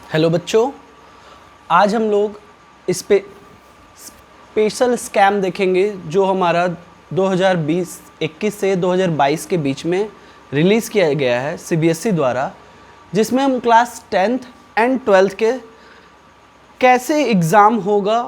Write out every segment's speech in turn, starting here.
Hello बच्चों, आज हम लोग इस पे स्पेशल स्कैम देखेंगे जो हमारा 2021 से 2022 के बीच में रिलीज़ किया गया है सीबीएसई द्वारा, जिसमें हम क्लास 10th एंड 12th के कैसे एग्ज़ाम होगा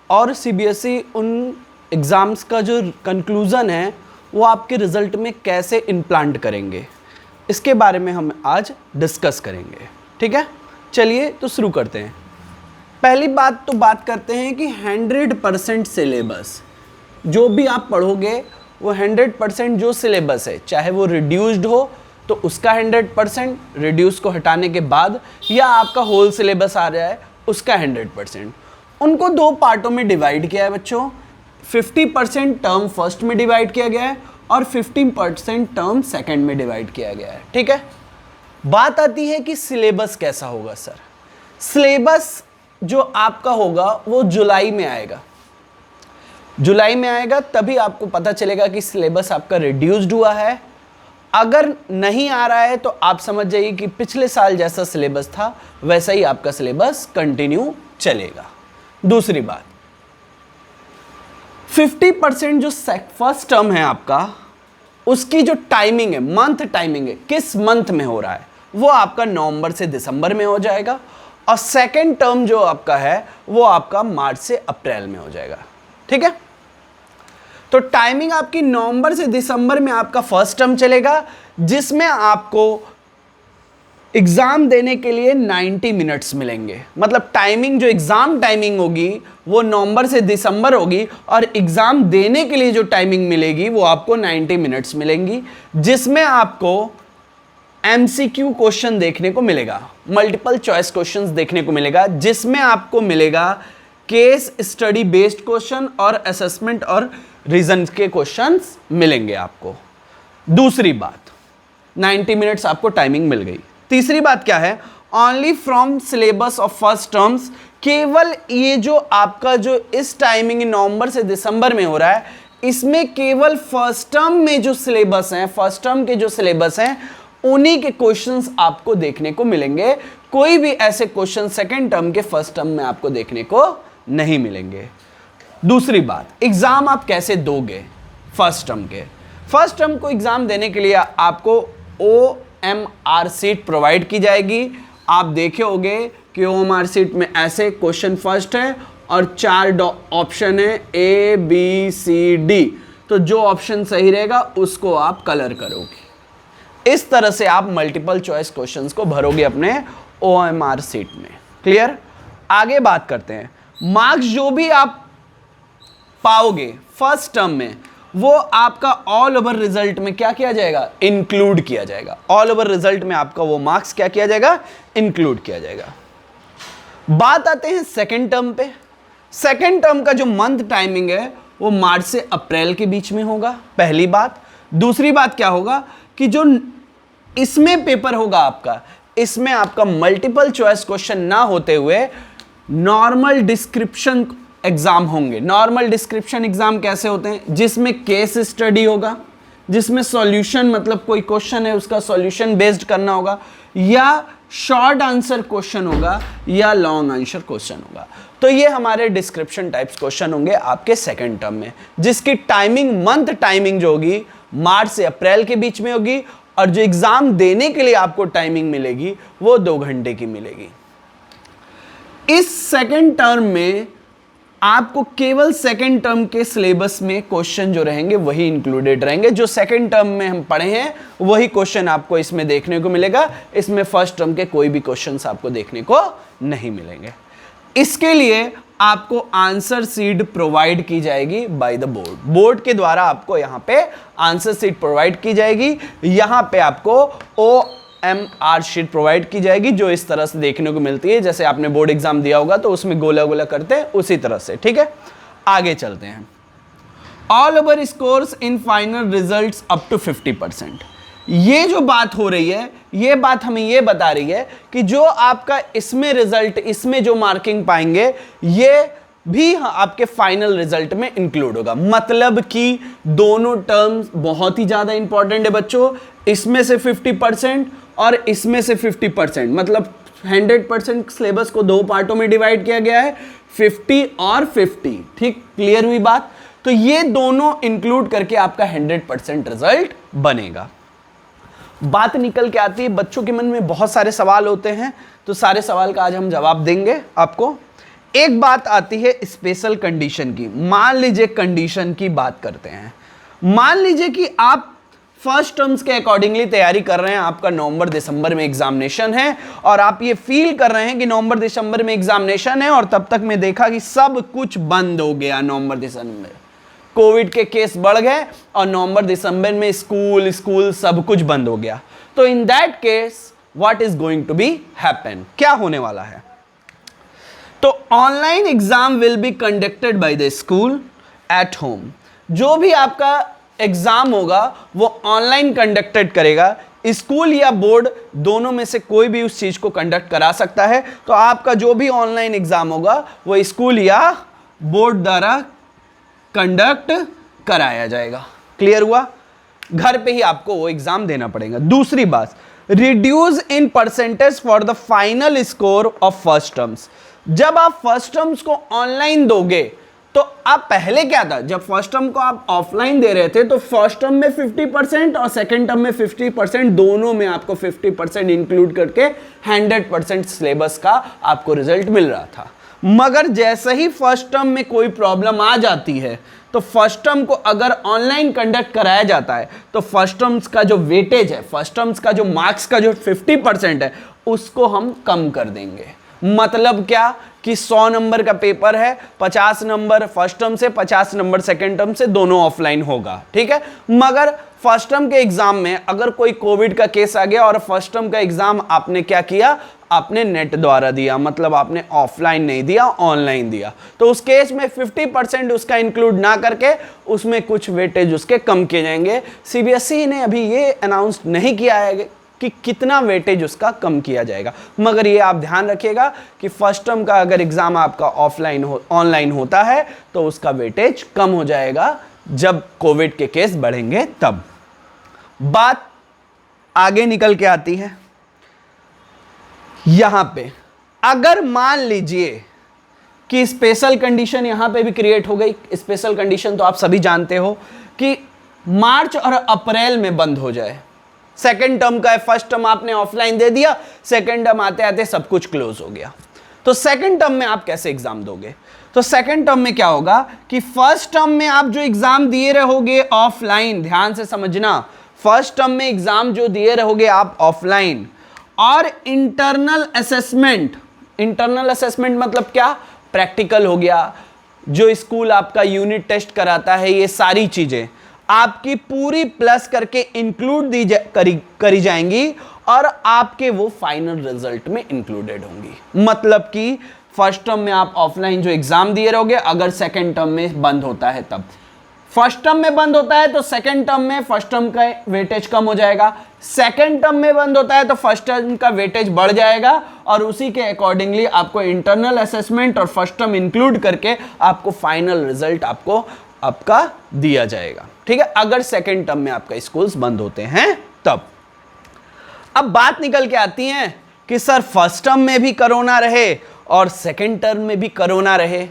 और सीबीएसई उन एग्ज़ाम्स का जो कंक्लूज़न है वो आपके रिज़ल्ट में कैसे इम्प्लांट करेंगे, इसके बारे में हम आज डिस्कस करेंगे। ठीक है, चलिए तो शुरू करते हैं। पहली बात तो बात करते हैं कि 100% सिलेबस जो भी आप पढ़ोगे वो 100% जो सिलेबस है, चाहे वो रिड्यूस्ड हो तो उसका 100%, रिड्यूस को हटाने के बाद, या आपका होल सिलेबस आ रहा है उसका 100%, उनको दो पार्टों में डिवाइड किया है बच्चों। 50% टर्म फर्स्ट में डिवाइड किया गया है और 15% टर्म सेकंड में डिवाइड किया गया है। ठीक है, बात आती है कि सिलेबस कैसा होगा। सर, सिलेबस जो आपका होगा वो जुलाई में आएगा। जुलाई में आएगा तभी आपको पता चलेगा कि सिलेबस आपका रिड्यूस्ड हुआ है। अगर नहीं आ रहा है तो आप समझ जाइए कि पिछले साल जैसा सिलेबस था वैसा ही आपका सिलेबस कंटिन्यू चलेगा। दूसरी बात, 50% जो फर्स्ट टर्म है आपका, उसकी जो टाइमिंग है, मंथ टाइमिंग है, किस मंथ में हो रहा है, वो आपका नवंबर से दिसंबर में हो जाएगा। और सेकंड टर्म जो आपका है वो आपका मार्च से अप्रैल में हो जाएगा। ठीक है, तो टाइमिंग आपकी नवंबर से दिसंबर में आपका फर्स्ट टर्म चलेगा, जिसमें आपको एग्जाम देने के लिए 90 मिनट्स मिलेंगे। मतलब टाइमिंग, जो एग्जाम टाइमिंग होगी वो नवंबर से दिसंबर होगी और एग्जाम देने के लिए जो टाइमिंग मिलेगी वो आपको 90 मिनट्स मिलेंगी, जिसमें आपको एमसीक्यू क्वेश्चन देखने को मिलेगा, मल्टीपल चॉइस क्वेश्चंस देखने को मिलेगा, जिसमें आपको मिलेगा केस स्टडी बेस्ड क्वेश्चन और असेसमेंट और रीजन के क्वेश्चंस मिलेंगे आपको। दूसरी बात, 90 मिनट्स आपको टाइमिंग मिल गई। तीसरी बात क्या है, only from syllabus of first terms, केवल ये जो आपका जो इस टाइमिंग नवंबर से दिसंबर में हो रहा है, इसमें केवल फर्स्ट टर्म में जो सिलेबस है, फर्स्ट टर्म के जो सिलेबस हैं उन्हीं के क्वेश्चंस आपको देखने को मिलेंगे। कोई भी ऐसे क्वेश्चन सेकंड टर्म के फर्स्ट टर्म में आपको देखने को नहीं मिलेंगे। दूसरी बात, एग्जाम आप कैसे दोगे फर्स्ट टर्म के। फर्स्ट टर्म को एग्जाम देने के लिए आपको OMR सीट प्रोवाइड की जाएगी। आप देखे होंगे कि OMR सीट में ऐसे क्वेश्चन फर्स्ट है और 4 ऑप्शन है ABCD, तो जो ऑप्शन सही रहेगा उसको आप कलर करोगे। इस तरह से आप मल्टीपल चॉइस क्वेश्चंस को भरोगे अपने OMR सीट में। क्लियर? आगे बात करते हैं, मार्क्स जो भी आप पाओगे फर्स्ट टर्म में वो आपका ऑल ओवर रिजल्ट में क्या किया जाएगा, इंक्लूड किया जाएगा। ऑल ओवर रिजल्ट में आपका वो मार्क्स क्या किया जाएगा, इंक्लूड किया जाएगा। बात आते हैं सेकंड टर्म पे। सेकंड टर्म का जो मंथ टाइमिंग है वो मार्च से अप्रैल के बीच में होगा, पहली बात। दूसरी बात क्या होगा कि जो इसमें पेपर होगा आपका, इसमें आपका मल्टीपल चॉइस क्वेश्चन ना होते हुए नॉर्मल डिस्क्रिप्शन एग्जाम होंगे। नॉर्मल डिस्क्रिप्शन एग्जाम कैसे होते हैं, जिसमें केस स्टडी होगा, जिसमें सॉल्यूशन, मतलब कोई क्वेश्चन है उसका सॉल्यूशन बेस्ड करना होगा, या शॉर्ट आंसर क्वेश्चन होगा, या लॉन्ग आंसर क्वेश्चन होगा। तो ये हमारे डिस्क्रिप्शन टाइप्स क्वेश्चन होंगे आपके सेकंड टर्म में, जिसकी टाइमिंग, मंथ टाइमिंग जो होगी मार्च से अप्रैल के बीच में होगी, और जो एग्जाम देने के लिए आपको टाइमिंग मिलेगी वो 2 घंटे की मिलेगी। इस सेकंड टर्म में आपको केवल सेकंड टर्म के सिलेबस में क्वेश्चन जो रहेंगे वही इंक्लूडेड रहेंगे। जो सेकंड टर्म में हम पढ़े हैं वही क्वेश्चन आपको इसमें देखने को मिलेगा। इसमें फर्स्ट टर्म के कोई भी क्वेश्चंस आपको देखने को नहीं मिलेंगे। इसके लिए आपको आंसर सीट प्रोवाइड की जाएगी बाय द बोर्ड। बोर्ड के द्वारा आपको यहाँ पे आंसर सीट प्रोवाइड की जाएगी। यहाँ पे आपको OMR शीट प्रोवाइड की जाएगी, जो इस तरह से देखने को मिलती है, जैसे आपने बोर्ड एग्जाम दिया होगा तो उसमें गोला गोला करते हैं उसी तरह से। ठीक है, आगे चलते हैं। All over scores in final results up to 50%। ये जो बात हो रही है, ये बात हमें ये बता रही है कि जो आपका इसमें रिजल्ट, इसमें जो मार्किंग पाएंगे, ये भी आपके फाइनल रिजल्ट में इंक्लूड होगा। मतलब कि दोनों टर्म्स बहुत ही ज्यादा इंपॉर्टेंट है बच्चों। इसमें से 50% और इसमें से 50%, मतलब 100% सिलेबस को दो पार्टों में डिवाइड किया गया है, 50 और 50। ठीक, क्लियर हुई बात? तो ये दोनों इंक्लूड करके आपका 100% रिजल्ट बनेगा। बात निकल के आती है, बच्चों के मन में बहुत सारे सवाल होते हैं, तो सारे सवाल का आज हम जवाब देंगे आपको। एक बात आती है स्पेशल कंडीशन की। मान लीजिए कंडीशन की बात करते हैं, मान लीजिए कि आप फर्स्ट टर्म्स के अकॉर्डिंगली तैयारी कर रहे हैं, आपका नवंबर दिसंबर में एग्जामिनेशन है और आप ये फील कर रहे हैं कि नवंबर दिसंबर में एग्जामिनेशन है, और तब तक मैं देखा कि सब कुछ बंद हो गया। नवंबर दिसंबर कोविड के केस बढ़ गए और नवंबर दिसंबर में स्कूल सब कुछ बंद हो गया। तो in that case what is going to be happen, क्या होने वाला है? तो online exam will be conducted by the school at home. जो भी आपका एग्जाम होगा वो ऑनलाइन कंडक्टेड करेगा। स्कूल या बोर्ड दोनों में से कोई भी उस चीज को कंडक्ट करा सकता है। तो आपका जो भी ऑनलाइन एग्जाम होगा वो स्कूल या बोर्ड द्वारा कंडक्ट कराया जाएगा। क्लियर हुआ? घर पे ही आपको वो एग्जाम देना पड़ेगा। दूसरी बात, reduce in percentage for the final score of first terms. जब आप फर्स्ट टर्म्स को ऑनलाइन दोगे तो आप पहले क्या था, जब फर्स्ट टर्म को आप ऑफलाइन दे रहे थे तो फर्स्ट टर्म में 50% और सेकेंड टर्म में 50%, दोनों में आपको 50% इंक्लूड करके 100% सिलेबस का आपको रिजल्ट मिल रहा था। मगर जैसे ही फर्स्ट टर्म में कोई प्रॉब्लम आ जाती है तो फर्स्ट टर्म को अगर ऑनलाइन कंडक्ट कराया जाता है तो फर्स्ट टर्म्स का जो वेटेज है, फर्स्ट टर्म्स का जो मार्क्स का जो 50% है उसको हम कम कर देंगे। मतलब क्या कि 100 नंबर का पेपर है, 50 नंबर फर्स्ट टर्म से, 50 नंबर सेकेंड टर्म से, दोनों ऑफलाइन होगा। ठीक है, मगर फर्स्ट टर्म के एग्जाम में अगर कोई कोविड का केस आ गया और फर्स्ट टर्म का एग्जाम आपने क्या किया, आपने नेट द्वारा दिया, मतलब आपने ऑफलाइन नहीं दिया, ऑनलाइन दिया, तो उस केस में 50% उसका इंक्लूड ना करके उसमें कुछ वेटेज उसके कम किए जाएंगे। सीबीएसई ने अभी ये अनाउंस नहीं किया है कि कितना वेटेज उसका कम किया जाएगा, मगर ये आप ध्यान रखिएगा कि फर्स्ट टर्म का अगर एग्जाम आपका ऑफलाइन ऑनलाइन होता है तो उसका वेटेज कम हो जाएगा जब कोविड के केस बढ़ेंगे तब। बात आगे निकल के आती है, यहां पे अगर मान लीजिए कि स्पेशल कंडीशन यहां पे भी क्रिएट हो गई। स्पेशल कंडीशन तो आप सभी जानते हो कि मार्च और अप्रैल में बंद हो जाए। सेकेंड टर्म का है, फर्स्ट टर्म आपने ऑफलाइन दे दिया, सेकेंड टर्म आते आते सब कुछ क्लोज हो गया, तो सेकेंड टर्म में आप कैसे एग्जाम दोगे? तो सेकेंड टर्म में क्या होगा कि फर्स्ट टर्म में आप जो एग्जाम दिए रहोगे ऑफलाइन, ध्यान से समझना, फर्स्ट टर्म में एग्जाम जो दिए रहोगे आप ऑफलाइन, और इंटरनल असेसमेंट, इंटरनल असेसमेंट मतलब क्या, प्रैक्टिकल हो गया, जो स्कूल आपका यूनिट टेस्ट कराता है, ये सारी चीजें आपकी पूरी प्लस करके इंक्लूड करी जाएंगी और आपके वो फाइनल रिजल्ट में इंक्लूडेड होंगी। मतलब कि फर्स्ट टर्म में आप ऑफलाइन जो एग्जाम दिए रहोगे, अगर सेकेंड टर्म में बंद होता है तब, फर्स्ट टर्म में बंद होता है तो सेकेंड टर्म में फर्स्ट टर्म का वेटेज कम हो जाएगा, सेकेंड टर्म में बंद होता है तो फर्स्ट टर्म का वेटेज बढ़ जाएगा, और उसी के अकॉर्डिंगली आपको इंटरनल असेसमेंट और फर्स्ट टर्म इंक्लूड करके आपको फाइनल रिजल्ट आपका दिया जाएगा। ठीक है, अगर सेकेंड टर्म में आपका स्कूल्स बंद होते हैं तब। अब बात निकल के आती है कि सर फर्स्ट टर्म में भी कोरोना रहे और सेकेंड टर्म में भी कोरोना रहे,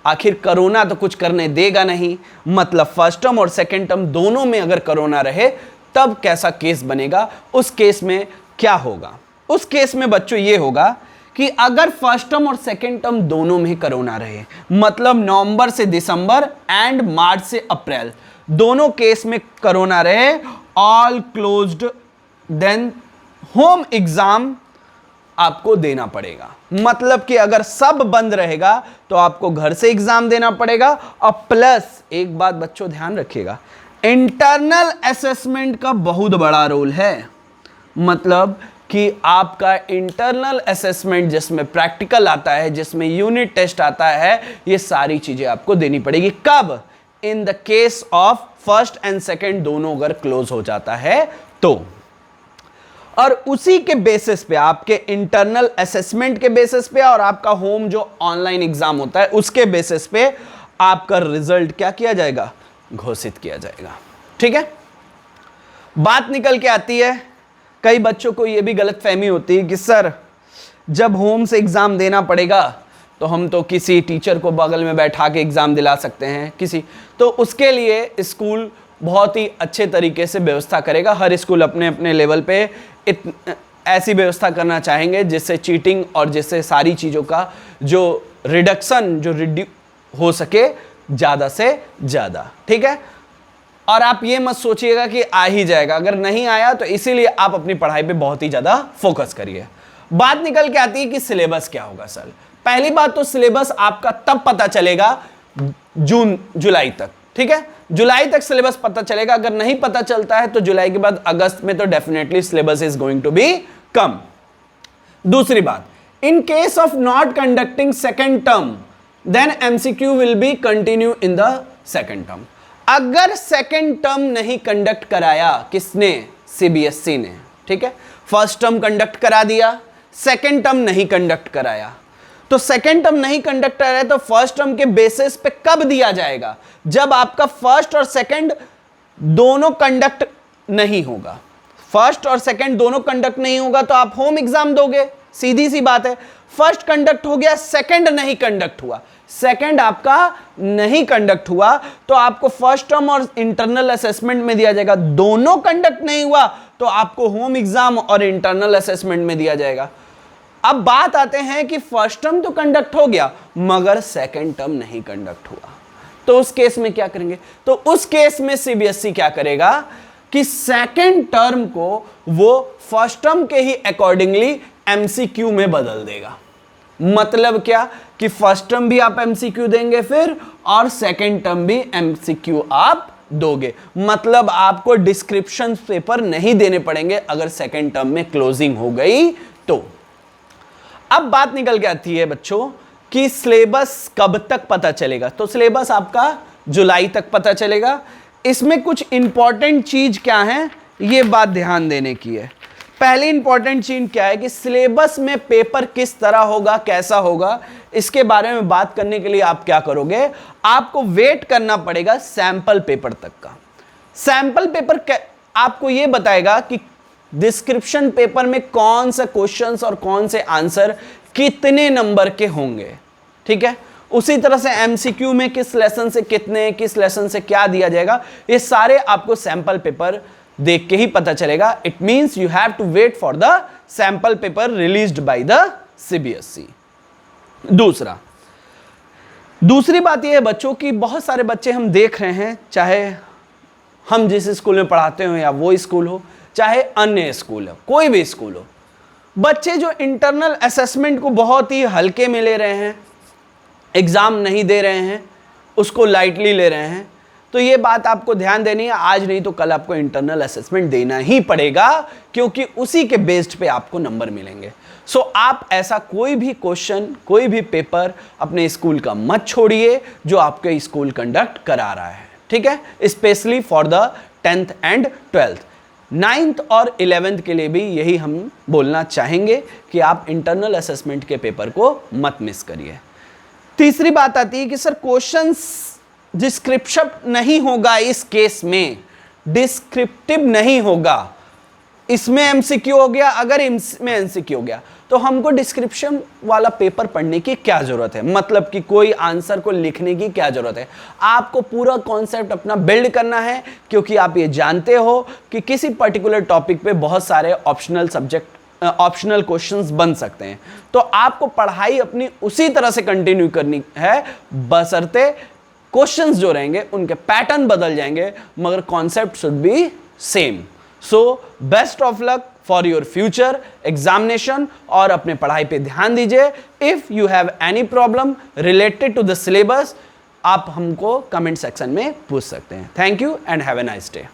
आखिर कोरोना तो कुछ करने देगा नहीं, मतलब फर्स्ट टर्म और सेकेंड टर्म दोनों में अगर कोरोना रहे तब कैसा केस बनेगा? उस केस में क्या होगा? उस केस में बच्चों ये होगा कि अगर फर्स्ट टर्म और सेकेंड टर्म दोनों में कोरोना रहे, मतलब नवंबर से दिसंबर एंड मार्च से अप्रैल दोनों केस में कोरोना रहे, all closed, then home exam आपको देना पड़ेगा। मतलब कि अगर सब बंद रहेगा तो आपको घर से एग्जाम देना पड़ेगा, और प्लस एक बात बच्चों ध्यान रखिएगा, इंटरनल असेसमेंट का बहुत बड़ा रोल है। मतलब कि आपका इंटरनल असेसमेंट जिसमें प्रैक्टिकल आता है, जिसमें यूनिट टेस्ट आता है, ये सारी चीजें आपको देनी पड़ेगी। कब? In the case of first and second दोनों अगर क्लोज हो जाता है तो। और उसी के बेसिस पे, आपके इंटरनल असेसमेंट के बेसिस पे और आपका होम जो ऑनलाइन एग्जाम होता है उसके बेसिस पे आपका रिजल्ट क्या किया जाएगा? घोषित किया जाएगा। ठीक है, बात निकल के आती है कई बच्चों को ये भी गलतफहमी होती है कि सर जब होम से एग्ज़ाम देना पड़ेगा तो हम तो किसी टीचर को बगल में बैठा के एग्ज़ाम दिला सकते हैं किसी, तो उसके लिए स्कूल बहुत ही अच्छे तरीके से व्यवस्था करेगा। हर स्कूल अपने अपने लेवल पे ऐसी व्यवस्था करना चाहेंगे जिससे चीटिंग और जिससे सारी चीज़ों का जो रिडक्शन हो सके ज़्यादा से ज़्यादा, ठीक है। और आप ये मत सोचिएगा कि आ ही जाएगा, अगर नहीं आया तो इसीलिए आप अपनी पढ़ाई पे बहुत ही ज़्यादा फोकस करिए। बात निकल के आती है कि सिलेबस क्या होगा सर। पहली बात तो सिलेबस आपका तब पता चलेगा जून जुलाई तक, ठीक है, जुलाई तक सिलेबस पता चलेगा। अगर नहीं पता चलता है तो जुलाई के बाद अगस्त में तो definitely syllabus is going to be कम। दूसरी बात, in case of not conducting second term then MCQ will be continue in the second term. अगर सेकेंड टर्म नहीं कंडक्ट कराया किसने, सीबीएसई ने, ठीक है, फर्स्ट टर्म कंडक्ट करा दिया, सेकेंड टर्म नहीं कंडक्ट कराया, तो सेकेंड टर्म नहीं कंडक्ट कराया तो फर्स्ट टर्म के बेसिस पे कब दिया जाएगा, जब आपका फर्स्ट और सेकेंड दोनों कंडक्ट नहीं होगा। फर्स्ट और सेकेंड दोनों कंडक्ट नहीं होगा तो आप होम एग्जाम दोगे, सीधी सी बात है। फर्स्ट कंडक्ट हो गया, सेकेंड नहीं कंडक्ट हुआ, सेकेंड आपका नहीं कंडक्ट हुआ तो आपको फर्स्ट टर्म और इंटरनल असेसमेंट में दिया जाएगा। दोनों कंडक्ट नहीं हुआ तो आपको होम एग्जाम और इंटरनल असेसमेंट में दिया जाएगा। अब बात आते हैं कि फर्स्ट टर्म तो कंडक्ट हो गया मगर सेकेंड टर्म नहीं कंडक्ट हुआ, तो उस केस में क्या करेंगे, तो उस केस में सीबीएसई क्या करेगा कि सेकेंड टर्म को वो फर्स्ट टर्म के ही अकॉर्डिंगली एमसीक्यू में बदल देगा। मतलब क्या कि फर्स्ट टर्म भी आप एमसीक्यू देंगे फिर, और सेकेंड टर्म भी एमसीक्यू आप दोगे। मतलब आपको डिस्क्रिप्शन पेपर नहीं देने पड़ेंगे अगर सेकेंड टर्म में क्लोजिंग हो गई तो। अब बात निकल के आती है बच्चों कि सिलेबस कब तक पता चलेगा, तो सिलेबस आपका जुलाई तक पता चलेगा। इसमें कुछ इंपॉर्टेंट चीज क्या है ये बात ध्यान देने की है। पहली इंपॉर्टेंट चीज क्या है कि सिलेबस में पेपर किस तरह होगा, कैसा होगा, इसके बारे में बात करने के लिए आप क्या करोगे, आपको वेट करना पड़ेगा सैंपल पेपर तक का। सैंपल पेपर आपको यह बताएगा कि डिस्क्रिप्शन पेपर में कौन सा क्वेश्चंस और कौन से आंसर कितने नंबर के होंगे, ठीक है। उसी तरह से एमसीक्यू में किस लेसन से कितने, किस लेसन से क्या दिया जाएगा, ये सारे आपको सैंपल पेपर देख के ही पता चलेगा। It means you have to wait for the sample paper released by the CBSE. दूसरी बात यह है बच्चों की बहुत सारे बच्चे हम देख रहे हैं, चाहे हम जिस स्कूल में पढ़ाते हो या वो स्कूल हो, चाहे अन्य स्कूल हो, कोई भी स्कूल हो, बच्चे जो इंटरनल असेसमेंट को बहुत ही हल्के में ले रहे हैं, एग्जाम नहीं दे रहे हैं, उसको लाइटली ले रहे हैं। तो ये बात आपको ध्यान देनी है, आज नहीं तो कल आपको इंटरनल असेसमेंट देना ही पड़ेगा क्योंकि उसी के बेस्ड पे आपको नंबर मिलेंगे। सो आप ऐसा कोई भी क्वेश्चन, कोई भी पेपर अपने स्कूल का मत छोड़िए जो आपके स्कूल कंडक्ट करा रहा है, ठीक है, specially for the 10th and 12th। 9th और 11th के लिए भी यही हम बोलना चाहेंगे कि आप इंटरनल असेसमेंट के पेपर को मत मिस करिए। तीसरी बात आती है कि सर क्वेश्चंस डिस्क्रिप्शन नहीं होगा, इस केस में डिस्क्रिप्टिव नहीं होगा, इसमें एमसीक्यू हो गया, अगर इसमें एमसीक्यू हो गया तो हमको डिस्क्रिप्शन वाला पेपर पढ़ने की क्या जरूरत है, मतलब कि कोई आंसर को लिखने की क्या जरूरत है। आपको पूरा कॉन्सेप्ट अपना बिल्ड करना है क्योंकि आप ये जानते हो कि किसी पर्टिकुलर टॉपिक पे बहुत सारे ऑप्शनल क्वेश्चंस बन सकते हैं। तो आपको पढ़ाई अपनी उसी तरह से कंटिन्यू करनी है, बशर्ते क्वेश्चंस जो रहेंगे उनके पैटर्न बदल जाएंगे मगर concept should be same. So best of luck for your future examination और अपने पढ़ाई पे ध्यान दीजिए। If you have any problem related to the syllabus आप हमको कमेंट सेक्शन में पूछ सकते हैं। Thank you and have a nice day.